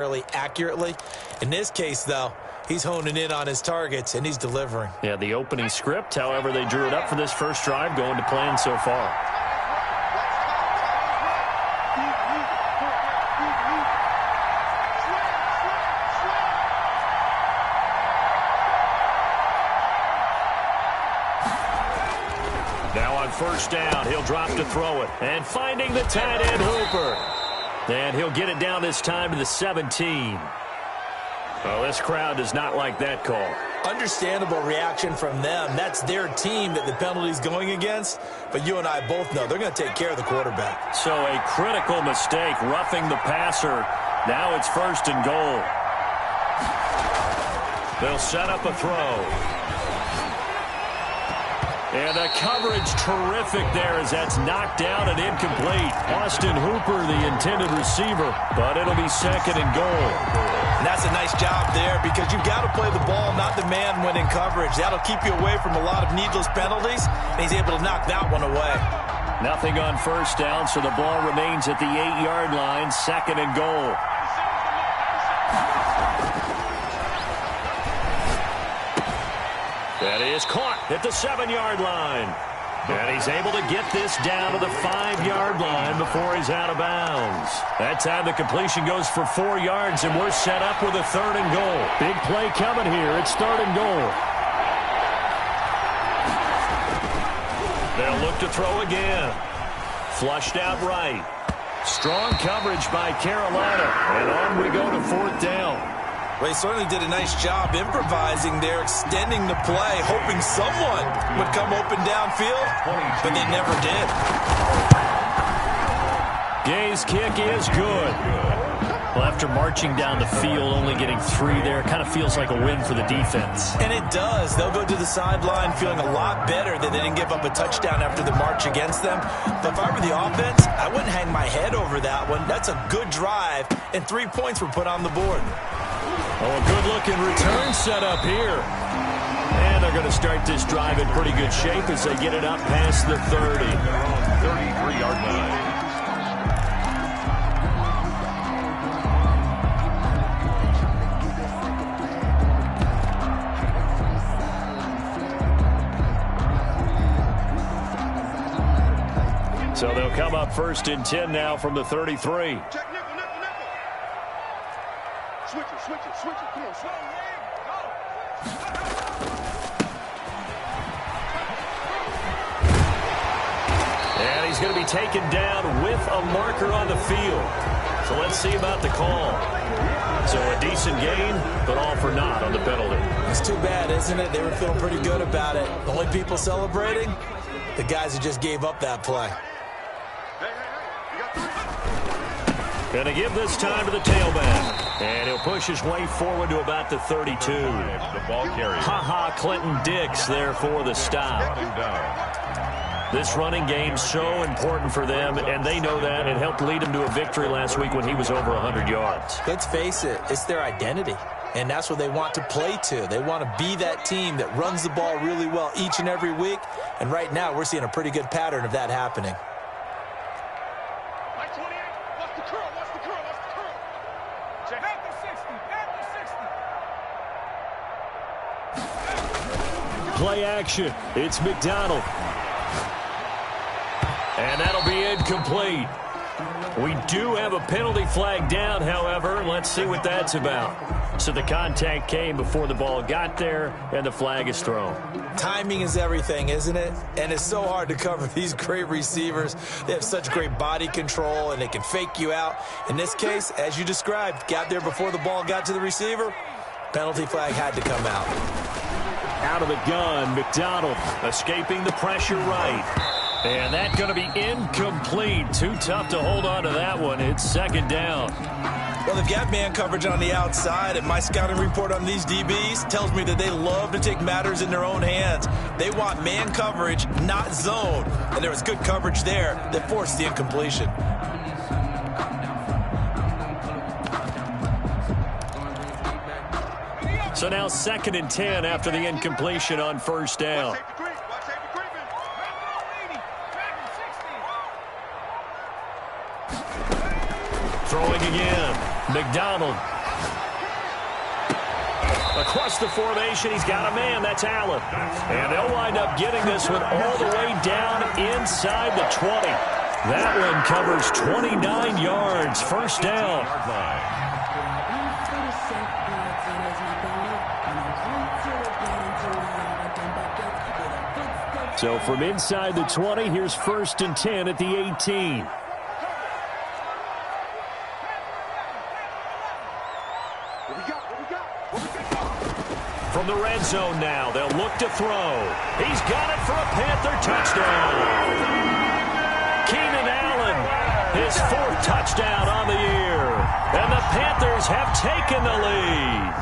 fairly accurately. In this case, though, he's honing in on his targets, and he's delivering. Yeah, the opening script, however they drew it up for this first drive, going to plan so far. Now on first down, he'll drop to throw it. And finding the tight end, Hooper. And he'll get it down this time to the 17. Well, this crowd does not like that call. Understandable reaction from them. That's their team that the penalty's going against. But you and I both know they're going to take care of the quarterback. So a critical mistake, roughing the passer. Now it's first and goal. They'll set up a throw. And the coverage terrific there as that's knocked down and incomplete. Austin Hooper, the intended receiver, but it'll be second and goal. And that's a nice job there because you've got to play the ball, not the man when in coverage. That'll keep you away from a lot of needless penalties, and he's able to knock that one away. Nothing on first down, so the ball remains at the 8-yard line, second and goal. That is caught at the 7-yard line. And he's able to get this down to the 5-yard line before he's out of bounds. That time the completion goes for 4 yards, and we're set up with a third and goal. Big play coming here. It's third and goal. They'll look to throw again. Flushed out right. Strong coverage by Carolina. And on we go to fourth down. Well, he certainly did a nice job improvising there, extending the play, hoping someone would come open downfield, but they never did. Gay's kick is good. Well, after marching down the field, only getting 3 there, kind of feels like a win for the defense. And it does. They'll go to the sideline feeling a lot better that they didn't give up a touchdown after the march against them. But if I were the offense, I wouldn't hang my head over that one. That's a good drive, and 3 points were put on the board. Oh, a good-looking return set up here. And they're going to start this drive in pretty good shape as they get it up past the 30. 33-yard line. So they'll come up first and 10 now from the 33. Switch it, come on, switch it. And he's going to be taken down with a marker on the field. So let's see about the call. So a decent gain, but all for naught on the penalty. It's too bad, isn't it? They were feeling pretty good about it. The only people celebrating, the guys who just gave up that play. Going to give this time to the tailback. And he'll push his way forward to about the 32. The ball carrier. Clinton Dix there for the stop. This running game so important for them, and they know that. It helped lead them to a victory last week when he was over 100 yards. Let's face it, it's their identity. And that's what they want to play to. They want to be that team that runs the ball really well each and every week. And right now, we're seeing a pretty good pattern of that happening. Play action. It's McDonald. And that'll be incomplete. We do have a penalty flag down, however. Let's see what that's about. So the contact came before the ball got there, and the flag is thrown. Timing is everything, isn't it? And it's so hard to cover these great receivers. They have such great body control, and they can fake you out. In this case, as you described, got there before the ball got to the receiver. Penalty flag had to come out. Out of the gun, McDonald escaping the pressure right. And that's going to be incomplete. Too tough to hold on to that one. It's second down. Well, they've got man coverage on the outside, and my scouting report on these DBs tells me that they love to take matters in their own hands. They want man coverage, not zone. And there was good coverage there that forced the incompletion. So now second and 10 after the incompletion on first down. Throwing again. McDonald. Across the formation, he's got a man. That's Allen. And they'll wind up getting this one all the way down inside the 20. That one covers 29 yards. First down. So from inside the 20, here's 1st and 10 at the 18. From the red zone now, they'll look to throw. He's got it for a Panther touchdown. Keenan Allen, his 4th touchdown on the year. And the Panthers have taken the lead.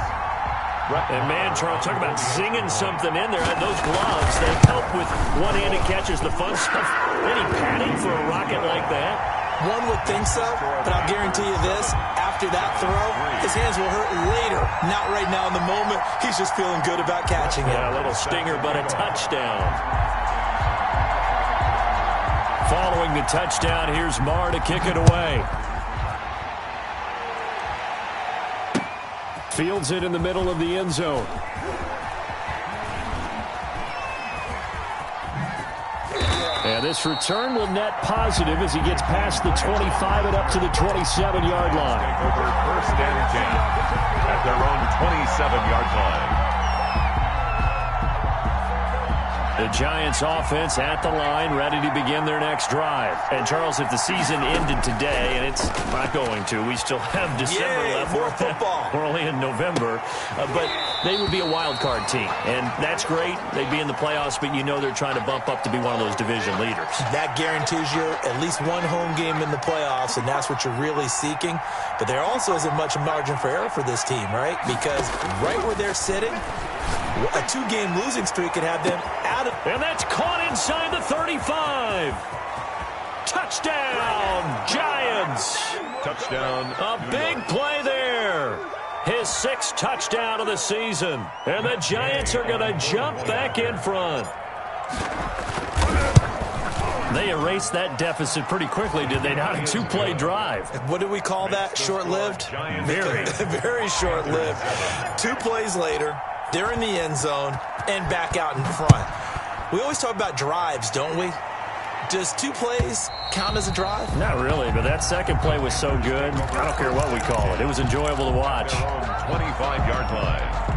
And, man, Charles, talk about zinging something in there. And those gloves, they help with one-handed catches, the fun stuff. Any padding for a rocket like that? One would think so, but I'll guarantee you this. After that throw, his hands will hurt later. Not right now in the moment. He's just feeling good about catching it. Yeah, a little stinger, but a touchdown. Following the touchdown, here's Marr to kick it away. Fields it in the middle of the end zone. And this return will net positive as he gets past the 25 and up to the 27-yard line. Over 1st and 10 at their own 27-yard line. The Giants offense at the line, ready to begin their next drive. And, Charles, if the season ended today, and it's not going to, we still have December left. More football. We're only in November. But they would be a wild card team. And that's great. They'd be in the playoffs, but you know they're trying to bump up to be one of those division leaders. That guarantees you at least one home game in the playoffs, and that's what you're really seeking. But there also isn't much margin for error for this team, right? Because right where they're sitting, a 2-game losing streak could have them out of... And that's caught inside the 35. Touchdown, Giants. Touchdown. A big play there. His 6th touchdown of the season. And the Giants are going to jump back in front. They erased that deficit pretty quickly, did they not? A 2-play drive. What do we call that? Short-lived? Very. Very short-lived. 2 plays later, they're in the end zone and back out in front. We always talk about drives, don't we? Does 2 plays count as a drive? Not really, but that second play was so good. I don't care what we call it. It was enjoyable to watch. 25-yard line.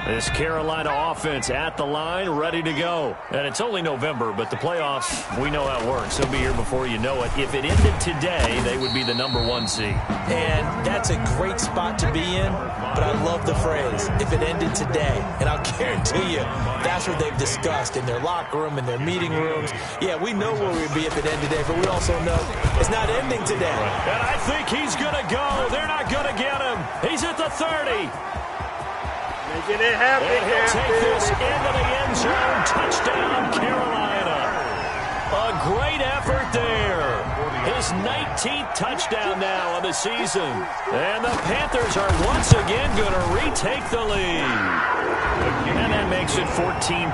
This Carolina offense at the line, ready to go. And it's only November, but the playoffs, we know how it works. They'll be here before you know it. If it ended today, they would be the #1 seed. And that's a great spot to be in, but I love the phrase, if it ended today. And I'll guarantee you, that's what they've discussed in their locker room, in their meeting rooms. Yeah, we know where we'd be if it ended today, but we also know it's not ending today. And I think he's going to go. They're not going to get him. He's at the 30. Making it happen. And he'll take this into the end zone. Touchdown, Carolina. A great effort there. His 19th touchdown now of the season. And the Panthers are once again going to retake the lead. And that makes it 14-10.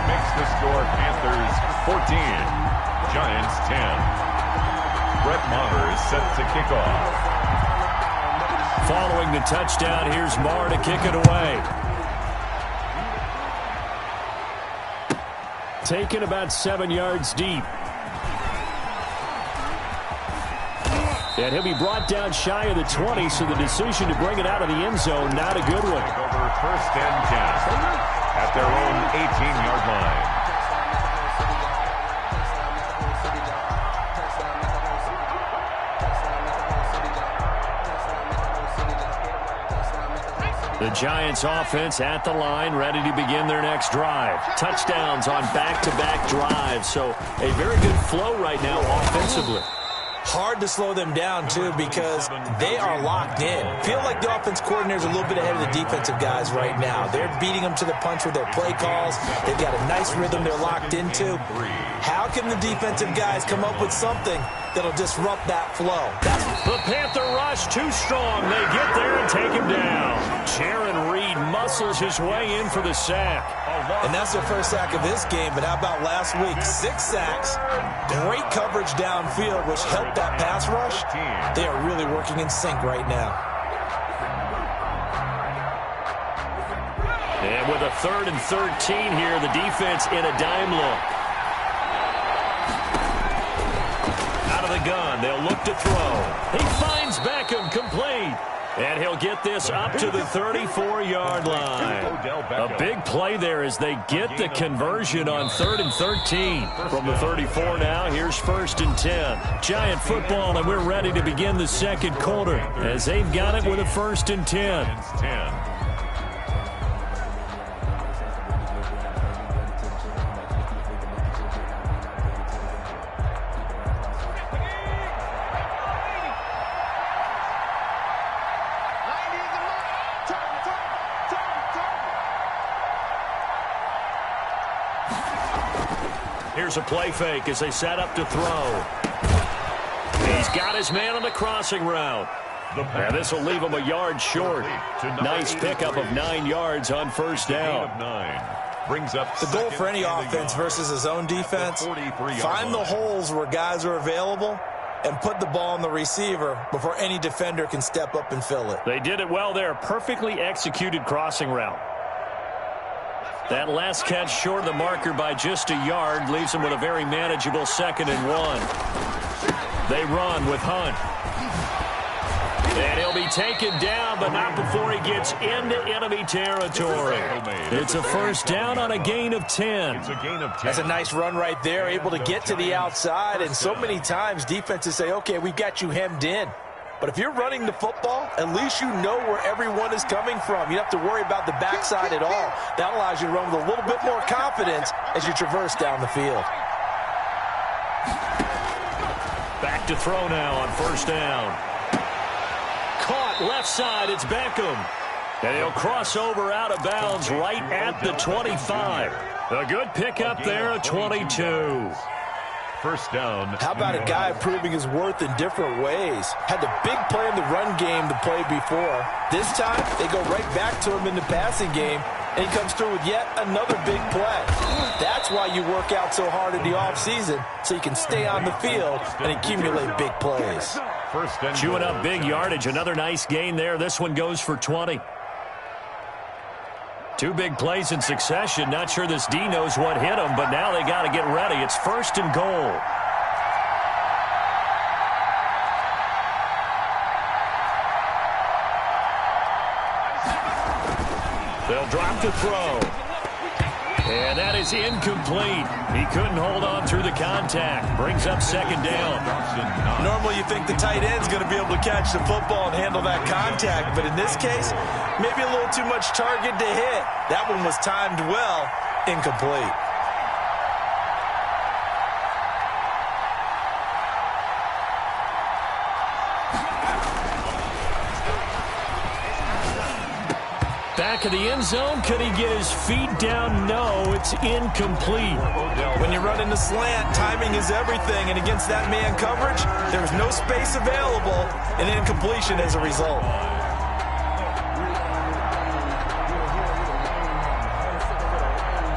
Makes the score Panthers 14, Giants 10. Brett Maher is set to kick off. Following the touchdown, here's Marr to kick it away. Taken about 7 yards deep. And he'll be brought down shy of the 20, so the decision to bring it out of the end zone, not a good one. Over 1st and 10 at their own 18-yard line. The Giants offense at the line, ready to begin their next drive. Touchdowns on back-to-back drives, so a very good flow right now offensively. Hard to slow them down, too, because they are locked in. Feel like the offense coordinator's a little bit ahead of the defensive guys right now. They're beating them to the punch with their play calls. They've got a nice rhythm they're locked into. How can the defensive guys come up with something that'll disrupt that flow? The Panther rush too strong. They get there and take him down. Jaron Reed muscles his way in for the sack. A And that's their first sack of this game, but how about last week? 6 sacks, great coverage downfield, which helped that pass rush. They are really working in sync right now. And with a 3rd and 13 here, the defense in a dime look. Out of the gun, they'll look to throw. He finds Beckham, complete. And he'll get this up to the 34-yard line. A big play there as they get the conversion on 3rd and 13. From the 34 now, here's 1st and 10. Giant football, and we're ready to begin the second quarter as they've got it with a 1st and 10. Here's a play fake as they set up to throw. He's got his man on the crossing route. And this will leave him a yard short. Nice pickup of 9 yards on 1st down. Brings up the goal for any offense versus his own defense. Find the holes where guys are available and put the ball on the receiver before any defender can step up and fill it. They did it well there. Perfectly executed crossing route. That last catch short of the marker by just a yard leaves him with a very manageable 2nd and 1. They run with Hunt. And he'll be taken down, but not before he gets into enemy territory. It's a 1st down on a gain of 10. That's a nice run right there, able to get to the outside. And so many times defenses say, okay, we've got you hemmed in. But if you're running the football, at least you know where everyone is coming from. You don't have to worry about the backside at all. That allows you to run with a little bit more confidence as you traverse down the field. Back to throw now on 1st down. Caught left side, it's Beckham. And he'll cross over out of bounds right at the 25. A good pickup there at 22. 1st down. How about a guy proving his worth in different ways? Had the big play in the run game to play before. This time, they go right back to him in the passing game, and he comes through with yet another big play. That's why you work out so hard in the offseason, so you can stay on the field and accumulate big plays. Chewing up big yardage. Another nice gain there. This one goes for 20. 2 big plays in succession. Not sure this D knows what hit him, but now they got to get ready. It's 1st and goal. They'll drop to throw. And that is incomplete. He couldn't hold on through the contact. Brings up 2nd down. Normally you think the tight end's going to be able to catch the football and handle that contact, but in this case, maybe a little too much target to hit. That one was timed well, incomplete. Back of the end zone. Could he get his feet down? No, it's incomplete. When you run in the slant, timing is everything, and against that man coverage, there's no space available, and incompletion as a result.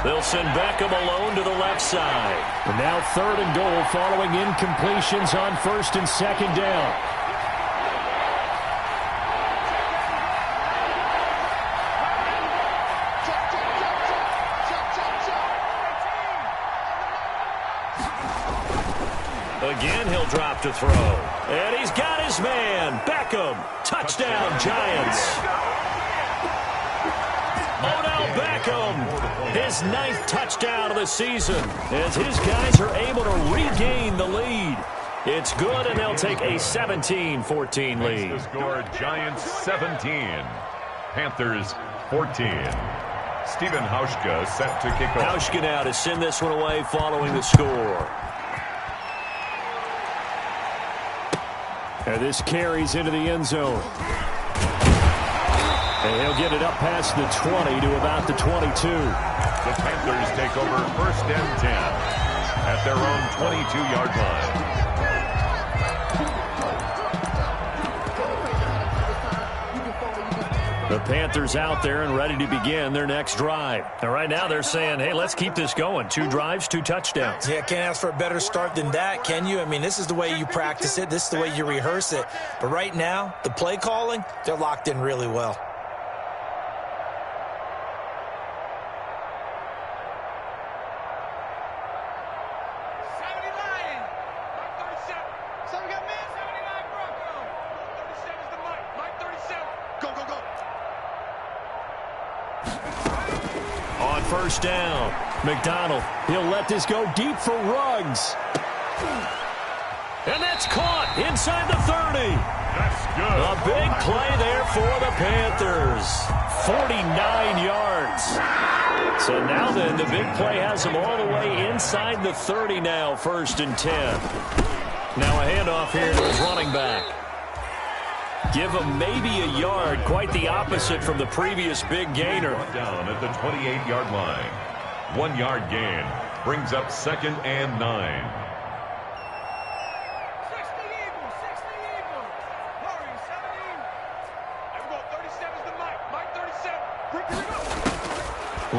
They'll send Beckham alone to the left side. And now 3rd and goal following incompletions on 1st and 2nd down. Again, he'll drop to throw. And he's got his man. Beckham. Touchdown, Giants. Odell Beckham. His 9th touchdown of the season as his guys are able to regain the lead. It's good, and they'll take a 17-14 lead. The score, Giants 17. Panthers 14. Stephen Hauschka set to kick off. Hauschka now to send this one away following the score. And this carries into the end zone. And he'll get it up past the 20 to about the 22. The Panthers take over 1st and 10 at their own 22-yard line. The Panthers out there and ready to begin their next drive. And right now they're saying, hey, let's keep this going. 2 drives, 2 touchdowns. Yeah, can't ask for a better start than that, can you? I mean, this is the way you practice it. This is the way you rehearse it. But right now, the play calling, they're locked in really well. First down. McDonald, he'll let this go deep for Ruggs. And that's caught inside the 30. That's good. A big play there for the Panthers. 49 yards. So now then, the big play has them all the way inside the 30 now, 1st and 10. Now a handoff here to his running back. Give him maybe a yard, quite the opposite from the previous big gainer. Down at the 28-yard line. 1 yard gain brings up 2nd and 9.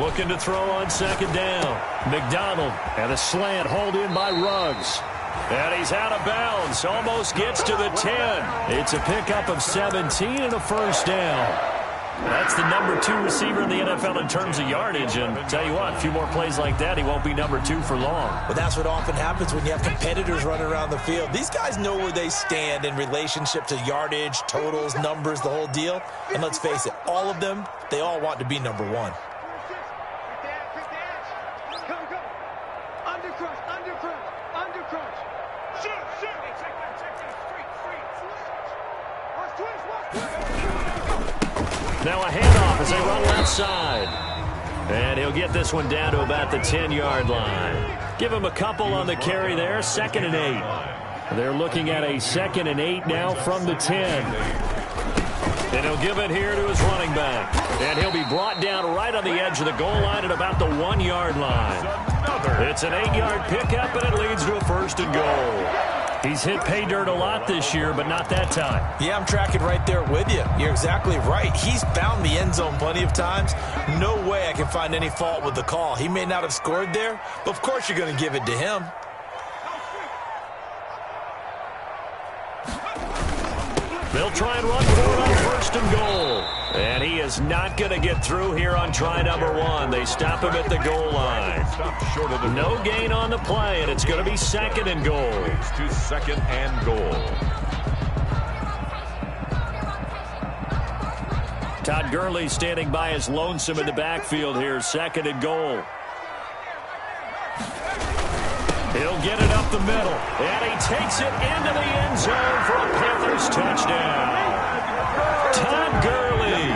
Looking to throw on 2nd down. McDonald and a slant hauled in by Ruggs. And he's out of bounds. Almost gets to the 10. It's a pickup of 17 and a first down. That's the number 2 receiver in the NFL in terms of yardage. And tell you what, a few more plays like that, he won't be number 2 for long. But that's what often happens when you have competitors running around the field. These guys know where they stand in relationship to yardage, totals, numbers, the whole deal. And let's face it, all of them, they all want to be number 1. Now a handoff as they run left side. And he'll get this one down to about the 10-yard line. Give him a couple on the carry there. 2nd and 8. They're looking at a 2nd and 8 now from the 10. And he'll give it here to his running back. And he'll be brought down right on the edge of the goal line at about the 1-yard line. It's an 8-yard pickup, and it leads to a 1st and goal. He's hit pay dirt a lot this year, but not that time. Yeah, I'm tracking right there with you. You're exactly right. He's found the end zone plenty of times. No way I can find any fault with the call. He may not have scored there, but of course you're going to give it to him. They'll try and run for it on 1st and goal. And he is not going to get through here on try number 1. They stop him at the goal line. Short of the no gain on the play, and it's going to be 2nd and goal. It's to 2nd and goal. Todd Gurley standing by as lonesome in the backfield here. 2nd and goal. He'll get it up the middle, and he takes it into the end zone for a Panthers touchdown. Todd Gurley,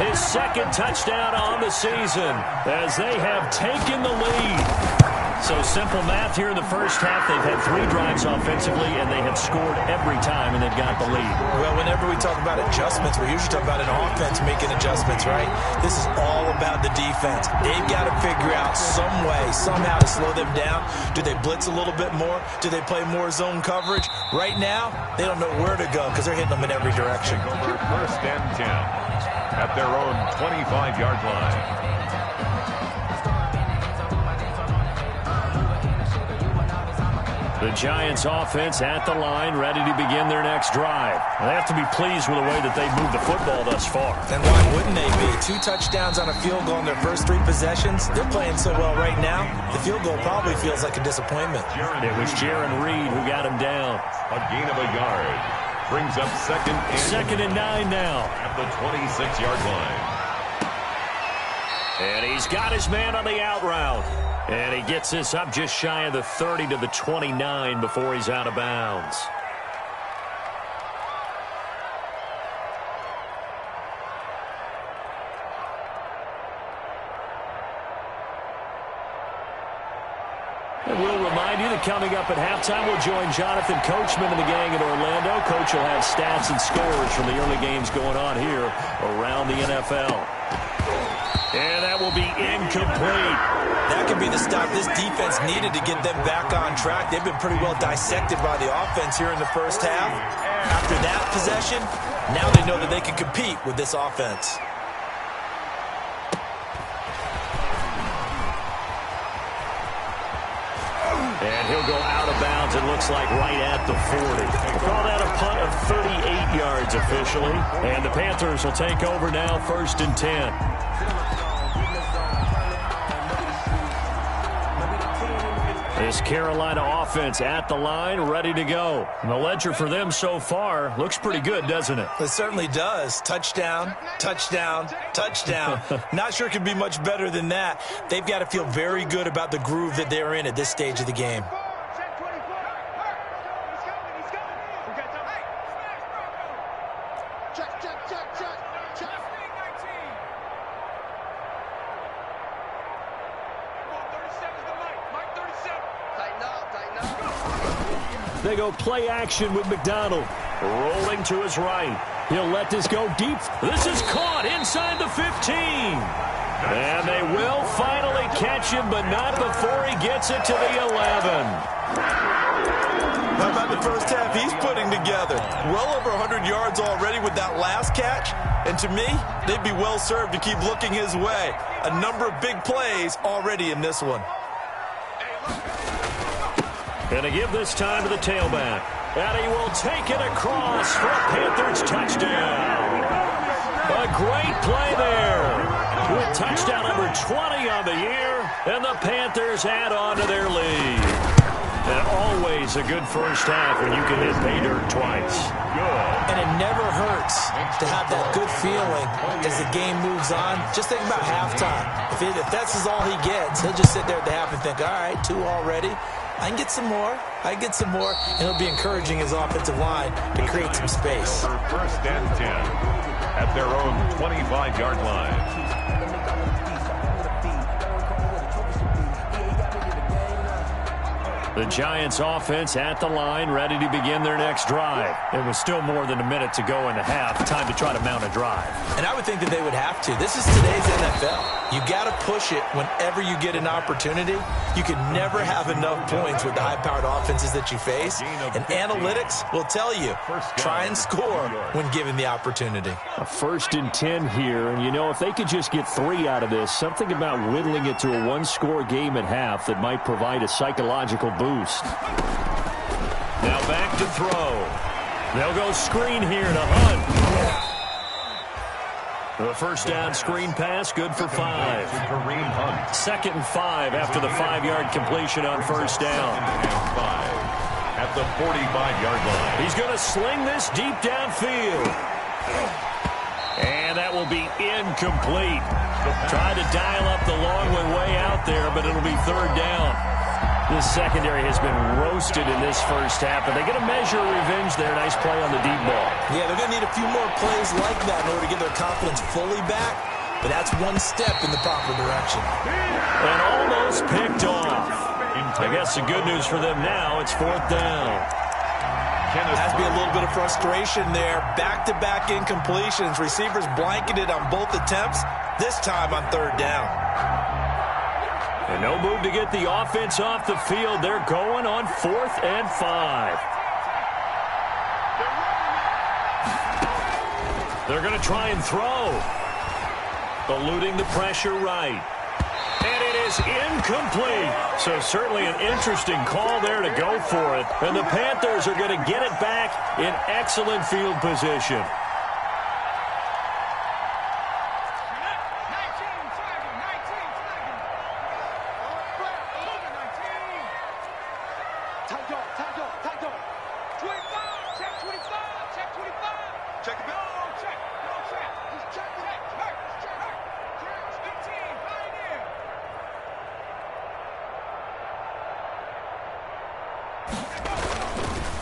his 2nd touchdown on the season as they have taken the lead. So simple math here in the first half. They've had 3 drives offensively, and they have scored every time, and they've got the lead. Well, whenever we talk about adjustments, we usually talk about an offense making adjustments, right? This is all about the defense. They've got to figure out some way, somehow to slow them down. Do they blitz a little bit more? Do they play more zone coverage? Right now, they don't know where to go because they're hitting them in every direction. 1st and 10 at their own 25-yard line. The Giants offense at the line, ready to begin their next drive. They have to be pleased with the way that they've moved the football thus far. And why wouldn't they be? 2 touchdowns on a field goal in their first 3 possessions. They're playing so well right now, the field goal probably feels like a disappointment. It was Jaron Reed who got him down. A gain of a yard brings up 2nd and 9 now. At the 26-yard line. And he's got his man on the out route. And he gets this up just shy of the 30 to the 29 before he's out of bounds. And we'll remind you that coming up at halftime, we'll join Jonathan Coachman and the gang in Orlando. Coach will have stats and scores from the early games going on here around the NFL. And that will be incomplete. That could be the stop this defense needed to get them back on track. They've been pretty well dissected by the offense here in the first half. After that possession, now they know that they can compete with this offense. he'll go out of bounds, it looks like, right at the 40. Call that a punt of 38 yards officially. And the Panthers will take over now, 1st and 10. This Carolina offense at the line, ready to go. And the ledger for them so far looks pretty good, doesn't it? It certainly does. Touchdown, touchdown, touchdown. Not sure it can be much better than that. They've got to feel very good about the groove that they're in at this stage of the game. They go play action with McDonald. Rolling to his right. He'll let this go deep. This is caught inside the 15. And they will finally catch him, but not before he gets it to the 11. How about the first half he's putting together? Well over 100 yards already with that last catch. And to me, they'd be well served to keep looking his way. A number of big plays already in this one. Going to give this time to the tailback. And he will take it across for a Panthers touchdown. A great play there. With touchdown number 20 on the year. And the Panthers add on to their lead. And always a good first half when you can hit pay dirt twice. Good. And it never hurts to have that good feeling as the game moves on. Just think about halftime. If that's all he gets, he'll just sit there at the half and think, all right, 2 already. I can get some more. I can get some more. And he'll be encouraging his offensive line to create some space. 1st and 10 at their own 25-yard line. The Giants offense at the line, ready to begin their next drive. It was still more than a minute to go in the half. Time to try to mount a drive. And I would think that they would have to. This is today's NFL. You got to push it whenever you get an opportunity. You can never have enough points with the high-powered offenses that you face. And analytics will tell you, try and score when given the opportunity. A 1st and 10 here. And, you know, if they could just get 3 out of this, something about whittling it to a 1-score game at half that might provide a psychological boost. Now back to throw. They'll go screen here to Hunt. The first down screen pass, good for 5. 2nd and 5 after the 5-yard completion on first down. At the 45-yard line. He's going to sling this deep downfield. And that will be incomplete. Tried to dial up the long one way out there, but it'll be 3rd down. This secondary has been roasted in this first half, but they get a measure of revenge there. Nice play on the deep ball. Yeah, they're going to need a few more plays like that in order to get their confidence fully back, but that's one step in the proper direction. And almost picked off. I guess the good news for them now, it's 4th down. Has to be a little bit of frustration there. Back-to-back incompletions. Receivers blanketed on both attempts, this time on 3rd down. And no move to get the offense off the field. They're going on 4th and 5. They're going to try and throw. Eluding the pressure right. And it is incomplete. So certainly an interesting call there to go for it. And the Panthers are going to get it back in excellent field position.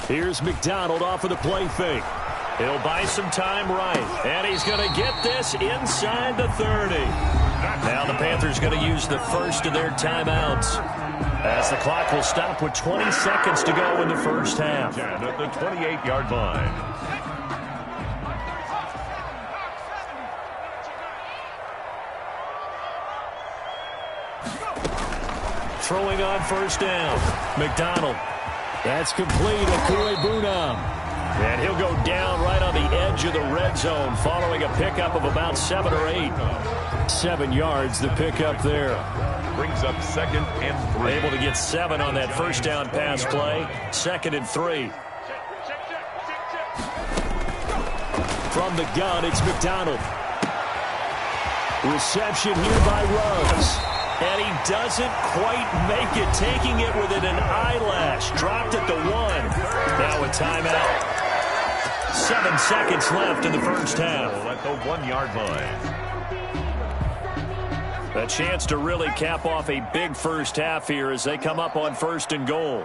Here's McDonald off of the play fake. He'll buy some time right. And he's going to get this inside the 30. Now the Panthers going to use the first of their timeouts, as the clock will stop with 20 seconds to go in the first half. And at the 28-yard line. Throwing on first down. McDonald. That's complete. Akuebuna. And he'll go down right on the edge of the red zone following a pickup of about 7 or 8. 7 yards, the pickup there. Brings up 2nd and 3. Able to get 7 on that first down pass play. 2nd and 3. From the gun, it's McDonald. Reception here by Ruggs. And he doesn't quite make it, taking it within an eyelash. Dropped at the 1. Now a timeout. 7 seconds left in the first half. At the 1-yard line. A chance to really cap off a big first half here as they come up on 1st and goal.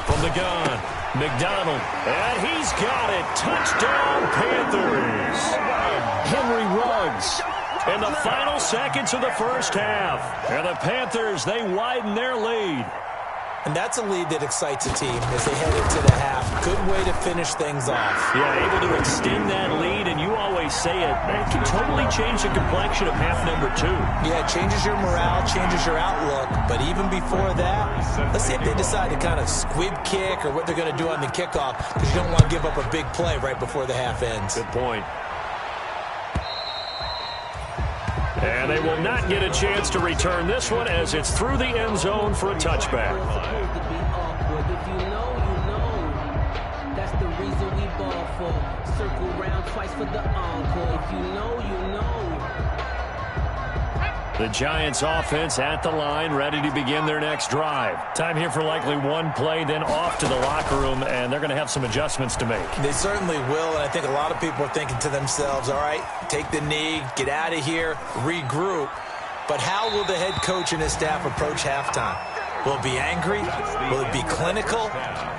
From the gun, McDonald. And he's got it. Touchdown, Panthers. Henry Ruggs. In the final seconds of the first half. And the Panthers, they widen their lead. And that's a lead that excites a team as they head into the half. Good way to finish things off. Yeah, able to extend that lead, and you always say it can totally change the complexion of half number 2. Yeah, it changes your morale, changes your outlook. But even before that, let's see if they decide to kind of squib kick or what they're going to do on the kickoff, because you don't want to give up a big play right before the half ends. Good point. And they will not get a chance to return this one as it's through the end zone for a touchback. That's the reason we ball for. Circle round twice for the encore. If you know, you know. The Giants offense at the line, ready to begin their next drive. Time here for likely one play, then off to the locker room, and they're going to have some adjustments to make. They certainly will, and I think a lot of people are thinking to themselves, all right, take the knee, get out of here, regroup. But how will the head coach and his staff approach halftime? Will it be angry? Will it be clinical?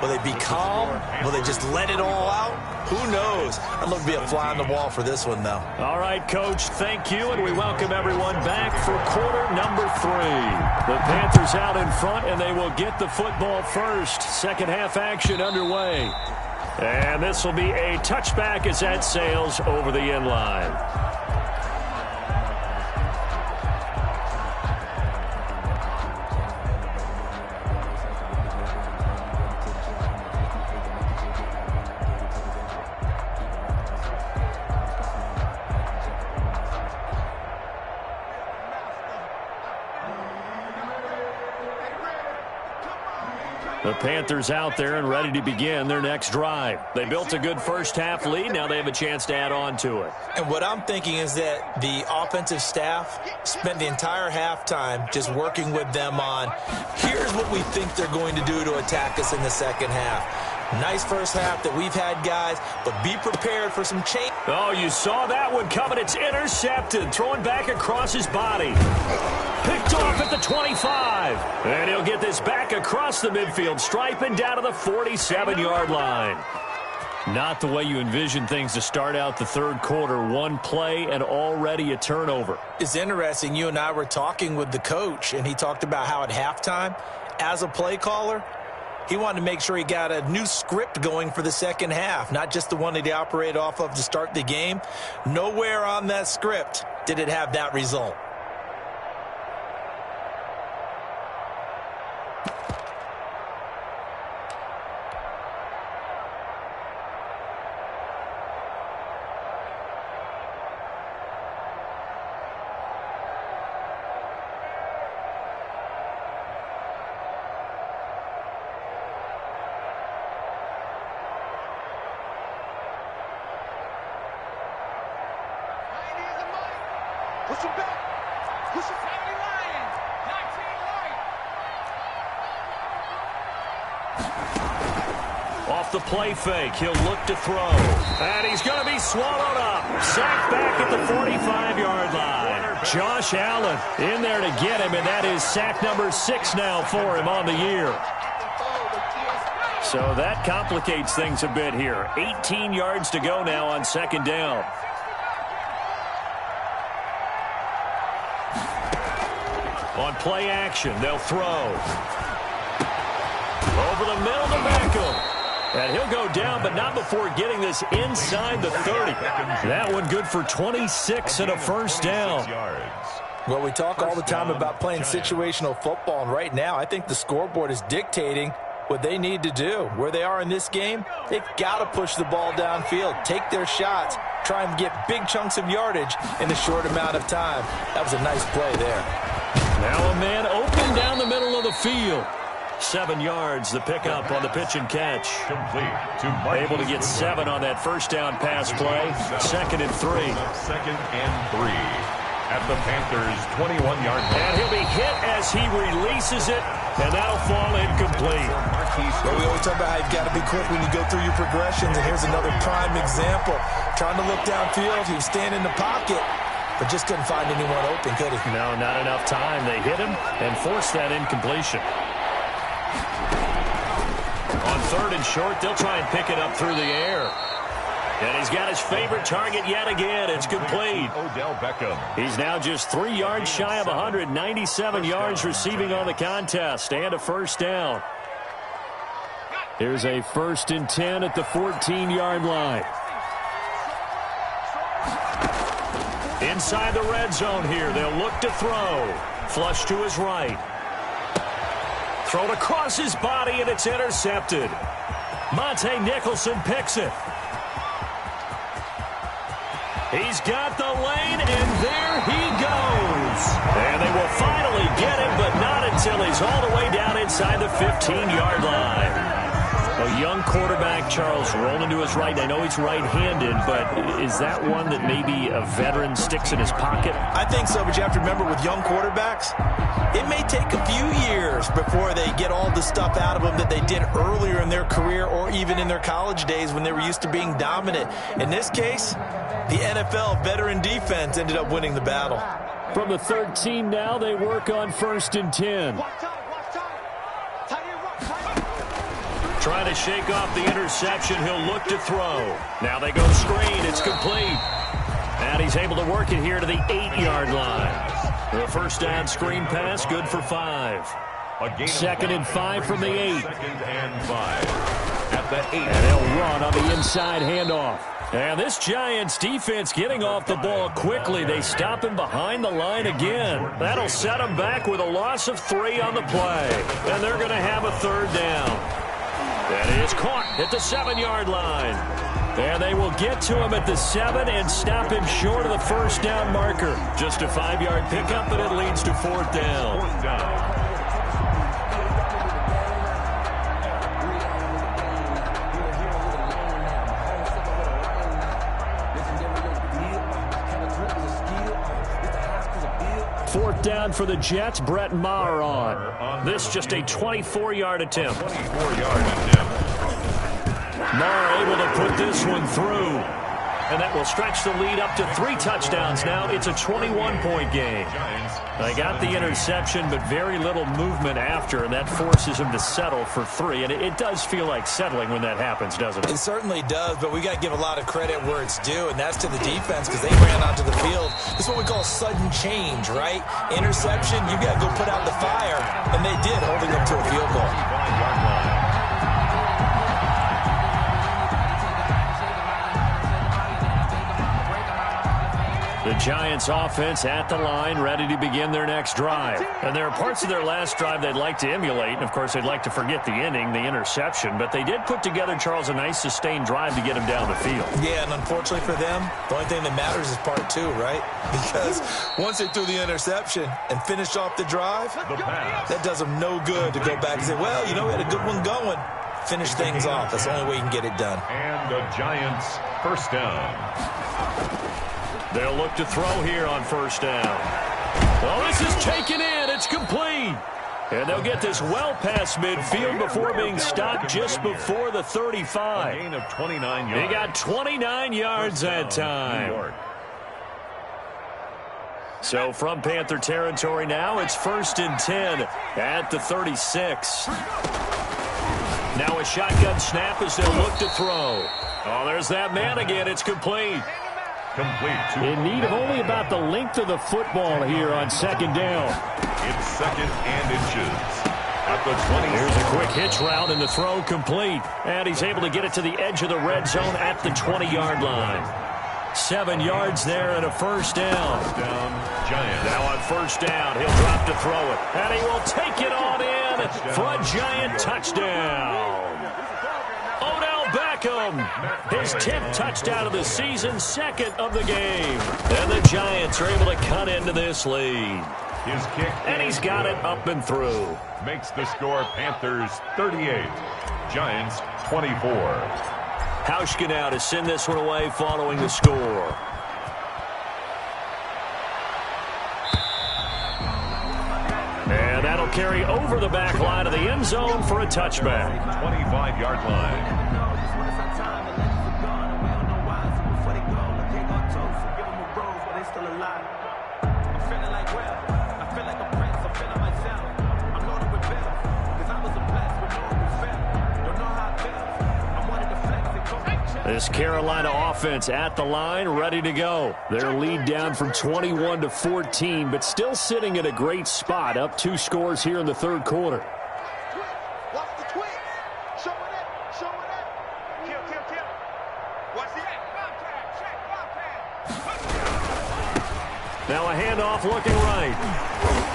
Will they be calm? Will they just let it all out? Who knows? I'd love to be a fly on the wall for this one, though. All right, Coach, thank you, and we welcome everyone back for quarter number 3. The Panthers out in front, and they will get the football first. Second half action underway. And this will be a touchback as that sails over the end line. The Panthers out there and ready to begin their next drive. They built a good first half lead. Now they have a chance to add on to it. And what I'm thinking is that the offensive staff spent the entire halftime just working with them on, here's what we think they're going to do to attack us in the second half. Nice first half that we've had, guys, but be prepared for some change. Oh, you saw that one coming. It's intercepted. Throwing back across his body. Picked off at the 25. And he'll get this back across the midfield stripe and down to the 47-yard line. Not the way you envision things to start out the third quarter. One play and already a turnover. It's interesting. You and I were talking with the coach, and he talked about how at halftime, as a play caller, he wanted to make sure he got a new script going for the second half, not just the one that he operated off of to start the game. Nowhere on that script did it have that result. Push him back. Push him back. Lion. 19 right. Off the play fake, he'll look to throw. And he's going to be swallowed up. Sacked back at the 45-yard line. Josh Allen in there to get him, and that is sack number 6 now for him on the year. So that complicates things a bit here. 18 yards to go now on second down. On play action, they'll throw. Over the middle to Beckham. And he'll go down, but not before getting this inside the 30. That one good for 26 and a first down. Well, we talk all the time about playing situational football, and right now I think the scoreboard is dictating what they need to do. Where they are in this game, they've got to push the ball downfield, take their shots, trying to get big chunks of yardage in a short amount of time. That was a nice play there. Now a man open down the middle of the field. 7 yards, the pickup on the pitch and catch. Able to get 7 on that first down pass play. 2nd and 3. 2nd and 3 at the Panthers' 21-yard line. And he'll be hit as he releases it, and that'll fall incomplete. Well, we always talk about how you've got to be quick when you go through your progressions, and here's another prime example. Trying to look downfield, he was standing in the pocket, but just couldn't find anyone open, could he? No, not enough time. They hit him and forced that incompletion. On 3rd and short, they'll try and pick it up through the air. And he's got his favorite target yet again. It's complete. Odell Beckham. He's now just 3 yards shy of 197 yards receiving on the contest and a first down. Here's a 1st and 10 at the 14-yard line. Inside the red zone here. They'll look to throw. Flush to his right. Thrown across his body, and it's intercepted. Monte Nicholson picks it. He's got the lane, and there he goes. And they will finally get him, but not until he's all the way down inside the 15-yard line. A young quarterback, Charles, rolling to his right. I know he's right-handed, but is that one that maybe a veteran sticks in his pocket? I think so, but you have to remember with young quarterbacks, it may take a few years before they get all the stuff out of them that they did earlier in their career or even in their college days when they were used to being dominant. In this case, the NFL veteran defense ended up winning the battle. From the 13 now, they work on 1st and 10. Trying to shake off the interception. He'll look to throw. Now they go screen. It's complete. And he's able to work it here to the 8-yard line. The first down screen pass, good for 5. 2nd and 5 from the 8. 2nd and 5 at the 8. And they'll run on the inside handoff. And this Giants defense getting off the ball quickly. They stop him behind the line again. That'll set him back with a loss of 3 on the play. And they're going to have a 3rd down. That is caught at the 7-yard line. And they will get to him at the 7 and stop him short of the first down marker. Just a 5-yard pickup, and it leads to 4th down. 4th down. Fourth down for the Jets. Brett Maher on. This just a 24-yard attempt. 24-yard attempt. Maher able to put this one through. And that will stretch the lead up to 3 touchdowns now. It's a 21-point game. They got the interception, but very little movement after, and that forces him to settle for 3. And it does feel like settling when that happens, doesn't it? It certainly does, but we got to give a lot of credit where it's due, and that's to the defense because they ran onto the field. This is what we call sudden change, right? Interception, you got to go put out the fire, and they did, holding them to a field goal. 5-yard line. The Giants offense at the line, ready to begin their next drive. And there are parts of their last drive they'd like to emulate, and of course they'd like to forget the inning, the interception, but they did put together, Charles, a nice sustained drive to get him down the field. Yeah, and unfortunately for them, the only thing that matters is part 2, right? Because once they threw the interception and finished off the drive, that does them no good to go back and say, well, you know, we had a good one going. Finish things off. That's the only way you can get it done. And the Giants' first down. They'll look to throw here on first down. Well, this is taken in. It's complete. And they'll get this well past midfield before being stopped just before the 35. A gain of 29 yards. He got 29 yards that time. So from Panther territory now, it's 1st and 10 at the 36. Now a shotgun snap as they'll look to throw. Oh, there's that man again. It's complete. In need of only about the length of the football here on 2nd down. It's 2nd and inches at the 20. Here's a quick hitch route and the throw complete. And he's able to get it to the edge of the red zone at the 20-yard line. 7 yards there and a first down. Giants. Now on first down, he'll drop to throw it. And he will take it on in for a Giant touchdown. Beckham. His 10th touchdown of the season, 2nd of the game. And the Giants are able to cut into this lead. His kick. And he's got it up and through. Makes the score Panthers 38, Giants 24. Hauschka now to send this one away following the score. And that'll carry over the back line of the end zone for a touchback. 25-yard line. This Carolina offense at the line, ready to go. Their lead down from 21 to 14, but still sitting at a great spot, up 2 scores here in the third quarter. Watch the twins. Showing it. Showing it. Kill, kill, kill. Watch the Now a handoff looking right.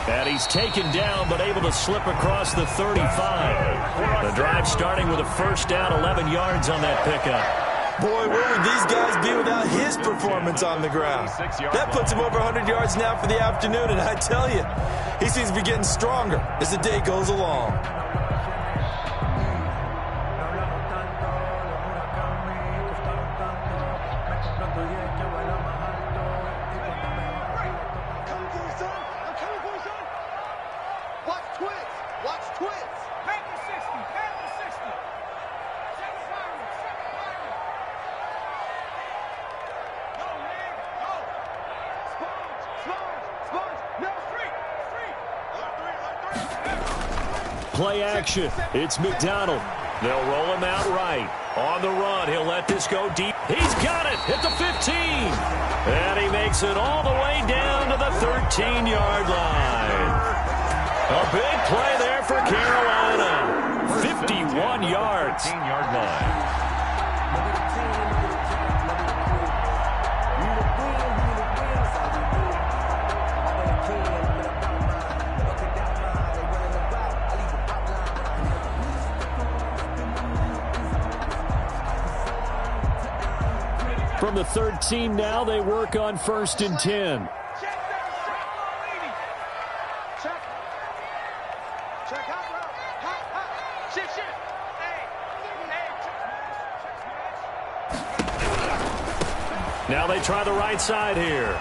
And he's taken down, but able to slip across the 35. The drive starting with a first down, 11 yards on that pickup. Boy, where would these guys be without his performance on the ground? That puts him over 100 yards now for the afternoon, and I tell you, he seems to be getting stronger as the day goes along. Play action. It's McDonald. They'll roll him out right. On the run, he'll let this go deep. He's got it at the 15. And he makes it all the way down to the 13-yard line. A big play there for Carolina. 51 yards. 13-yard line. From the 13 now, they work on 1st and 10. Now they try the right side here.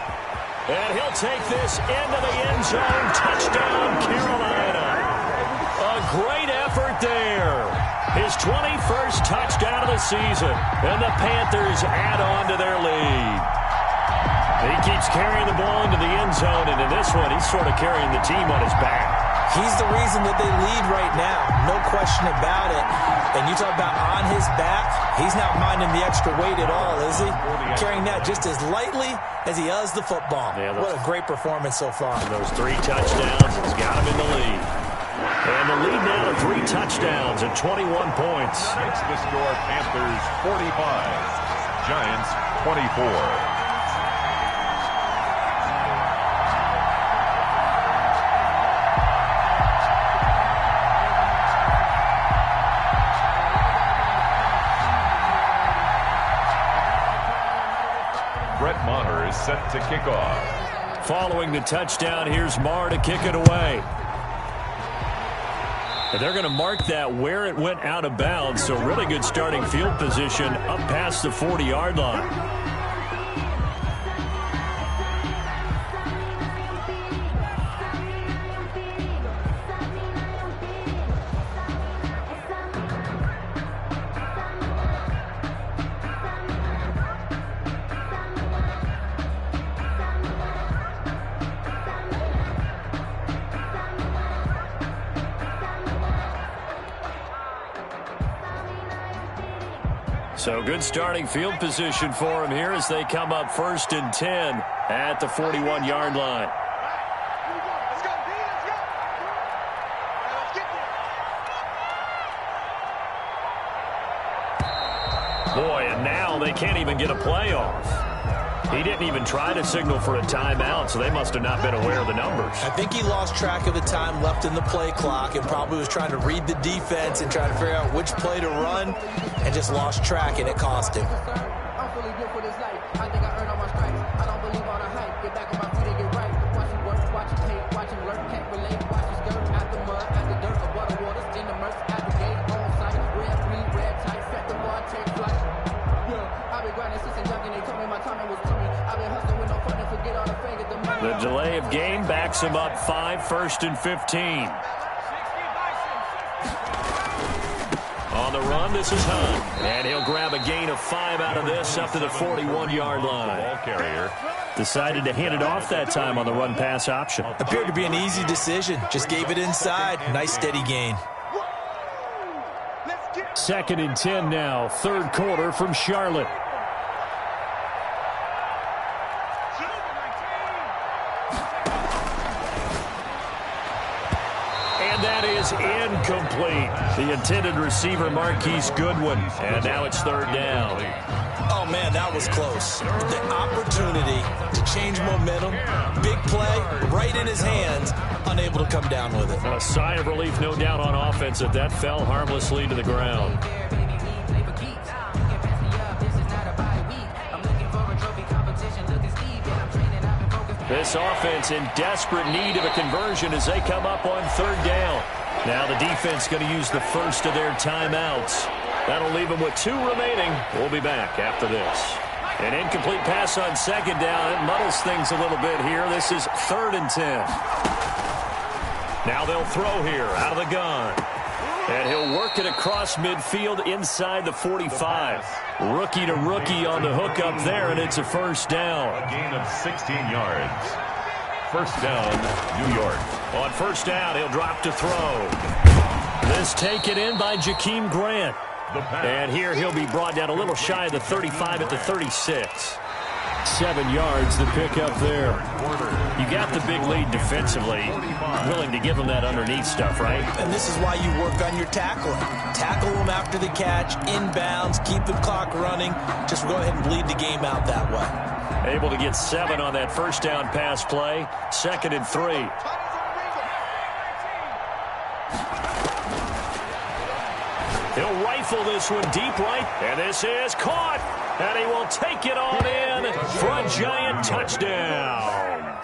And he'll take this into the end zone. Touchdown, Carolina. A great effort there. His 21st touchdown of the season. And the Panthers add on to their lead. He keeps carrying the ball into the end zone, and in this one, he's sort of carrying the team on his back. He's the reason that they lead right now. No question about it. And you talk about on his back, he's not minding the extra weight at all, is he? Carrying that just as lightly as he does the football. Yeah, what a great performance so far. Those 3 touchdowns has got him in the lead. And the lead now to 3 touchdowns and 21 points. Makes the score Panthers 45, Giants 24. Is set to kick off. Following the touchdown, here's Marr to kick it away. And they're going to mark that where it went out of bounds, so really good starting field position up past the 40-yard line. So good starting field position for him here as they come up 1st and 10 at the 41-yard line. Boy, and now they can't even get a play off. He didn't even try to signal for a timeout, so they must have not been aware of the numbers. I think he lost track of the time left in the play clock and probably was trying to read the defense and try to figure out which play to run and just lost track, and it cost him. I'm fully built for this life. I think I earned all my stripes. I don't believe all the hype. Get back on my feet and get right. Watch him work, watch him hate, watch him lurk, can't relate. Watch him skirt at the mud, at the dirt, above the waters, in the murk, at the gate, on site. Red, green, red, tight, set the bar, take flight. Yeah, I've been grinding since a junkie. They told me my timing was coming. I've been hustling with no fun and forget all the fingers. The delay of game backs him up 5, 1st and 15. On the run, this is Hunt. And he'll grab a gain of 5 out of this up to the 41-yard line. Ball carrier. Decided to hand it off that time on the run-pass option. Appeared to be an easy decision. Just gave it inside. Nice steady gain. 2nd and 10 now. 3rd quarter from Charlotte. That is incomplete. The intended receiver, Marquise Goodwin. And now it's 3rd down. Oh, man, that was close. The opportunity to change momentum, big play, right in his hands, unable to come down with it. A sigh of relief, no doubt, on offense that that fell harmlessly to the ground. This offense in desperate need of a conversion as they come up on 3rd down. Now the defense going to use the first of their timeouts. That'll leave them with 2 remaining. We'll be back after this. An incomplete pass on 2nd down. It muddles things a little bit here. This is 3rd and 10. Now they'll throw here out of the gun. And he'll work it across midfield inside the 45. Rookie to rookie on the hook up there, and it's a 1st down. A gain of 16 yards. 1st down, New York. On 1st down, he'll drop to throw. This taken in by Jakeem Grant. And here he'll be brought down a little shy of the 35 at the 36. 7 yards to pick up there. You got the big lead defensively. Willing to give them that underneath stuff, right? And this is why you work on your tackling. Tackle them after the catch, inbounds, keep the clock running. Just go ahead and bleed the game out that way. Able to get 7 on that 1st down pass play. 2nd and 3. He'll rifle this one deep right. And this is caught. And he will take it on in for a giant touchdown.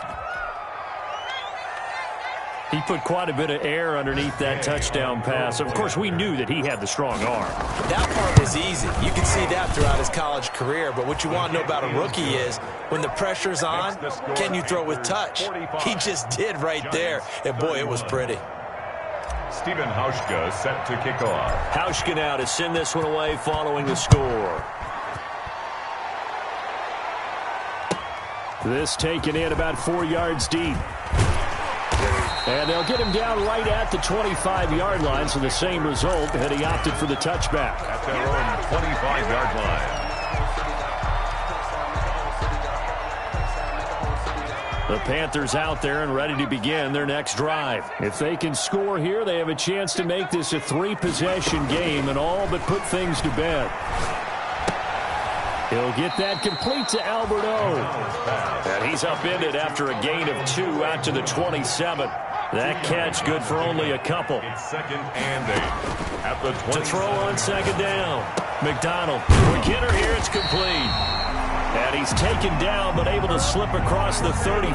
He put quite a bit of air underneath that touchdown pass. Of course, we knew that he had the strong arm. That part was easy. You can see that throughout his college career. But what you want to know about a rookie is when the pressure's on, can you throw with touch? He just did right there. And, boy, it was pretty. Stephen Hauschka set to kick off. Hauschka now to send this one away following the score. This taken in about 4 yards deep. And they'll get him down right at the 25-yard line, so the same result, and he opted for the touchback. At their own 25-yard line. The Panthers out there and ready to begin their next drive. If they can score here, they have a chance to make this a 3-possession game and all but put things to bed. He'll get that complete to Albert O. And he's upended after a gain of 2 out to the 27. That catch good for only a couple. It's 2nd and 8 at the 20. To throw on 2nd down. McDonald. Quick hitter here. It's complete. And he's taken down but able to slip across the 35.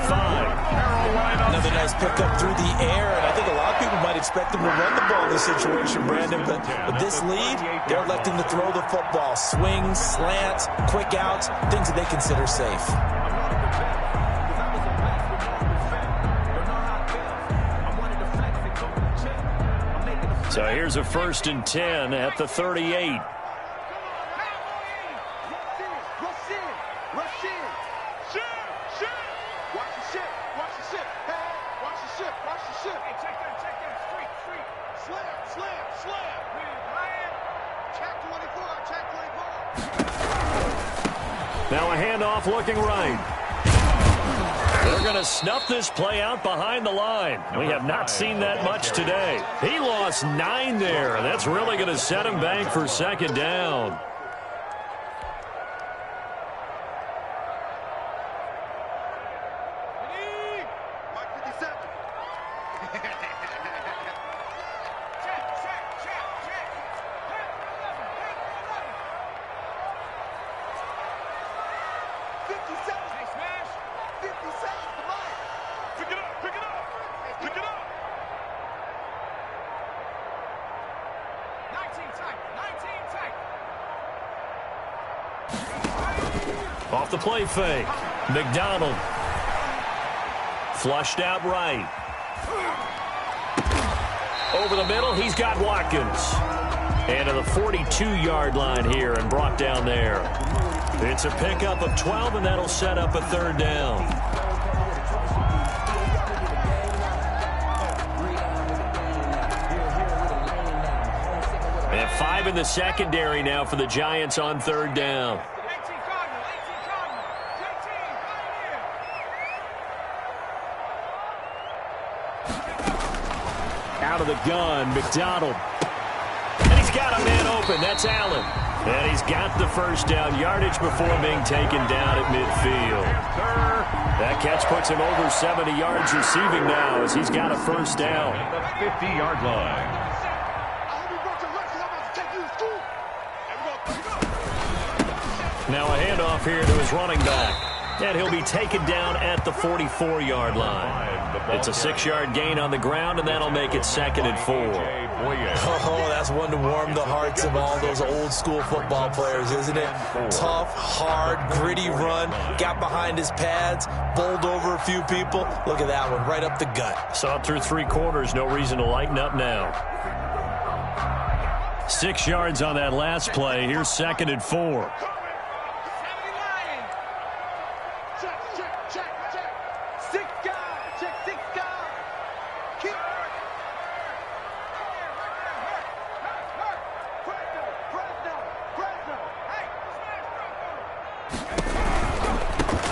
Another nice pickup through the air, and I think a lot of people might expect him to run the ball in this situation, Brandon, but with this lead, they're electing to throw the football. Swings, slants, quick outs, things that they consider safe. So here's a 1st and 10 at the 38. Now a handoff looking right. They're going to snuff this play out behind the line. We have not seen that much today. He lost 9 there. That's really going to set him back for 2nd down. Off the play fake. McDonald. Flushed out right. Over the middle, he's got Watkins. And to the 42-yard line here and brought down there. It's a pickup of 12, and that'll set up a third down. And 5 in the secondary now for the Giants on third down. Out of the gun, McDonald. And he's got a man open. That's Allen. And he's got the first down yardage before being taken down at midfield. That catch puts him over 70 yards receiving now as he's got a first down. At the 50-yard line. Now a handoff here to his running back. And he'll be taken down at the 44-yard line. It's a 6-yard gain on the ground, and that'll make it 2nd and 4. Oh, that's one to warm the hearts of all those old-school football players, isn't it? Tough, hard, gritty run. Got behind his pads, bowled over a few people. Look at that one, right up the gut. Saw it through 3 quarters. No reason to lighten up now. 6 yards on that last play. Here's 2nd and 4.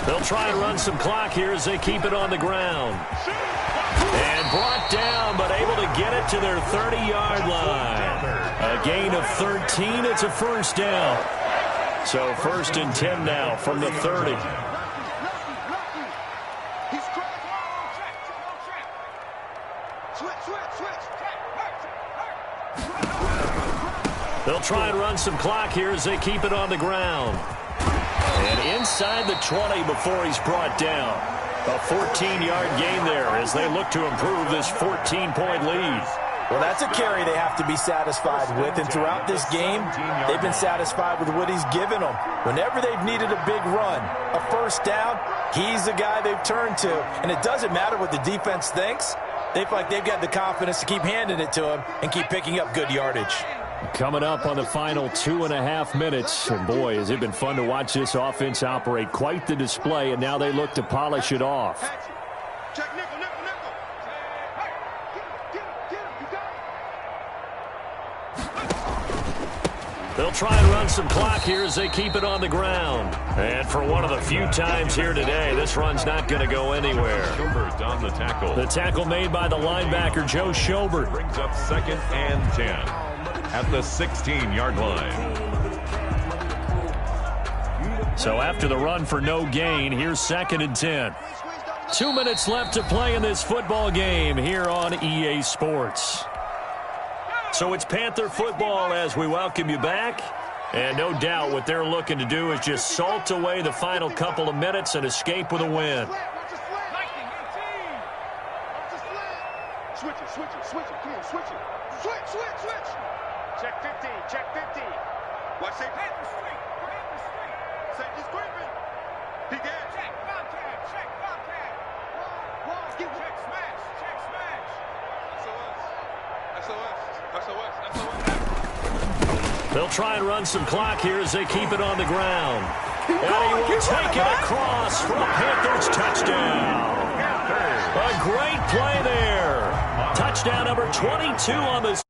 They'll try and run some clock here as they keep it on the ground. And brought down, but able to get it to their 30-yard line. A gain of 13. It's a first down. So 1st and 10 now from the 30. They'll try and run some clock here as they keep it on the ground. And inside the 20 before he's brought down. A 14-yard gain there as they look to improve this 14-point lead. Well, that's a carry they have to be satisfied with, and throughout this game, they've been satisfied with what he's given them. Whenever they've needed a big run, a first down, he's the guy they've turned to. And it doesn't matter what the defense thinks. They feel like they've got the confidence to keep handing it to him and keep picking up good yardage. Coming up on the final 2.5 minutes. And boy, has it been fun to watch this offense operate. Quite the display, and now they look to polish it off. They'll try and run some clock here as they keep it on the ground. And for one of the few times here today, this run's not going to go anywhere. Schobert on the tackle. The tackle made by the linebacker, Joe Schobert. Brings up 2nd and 10 at the 16-yard line. So after the run for no gain, here's 2nd and 10. 2 minutes left to play in this football game here on EA Sports. So it's Panther football as we welcome you back. And no doubt what they're looking to do is just salt away the final couple of minutes and escape with a win. Switch it, come on, switch it. Switch. Check 50, check 50. Watch safety. Panther street. Safety's creeping. He dead. Check Bobcat. Check smash. SOS. They'll try and run some clock here as they keep it on the ground. And he will take it across for a Panthers touchdown. A great play there. Touchdown number 22 on this.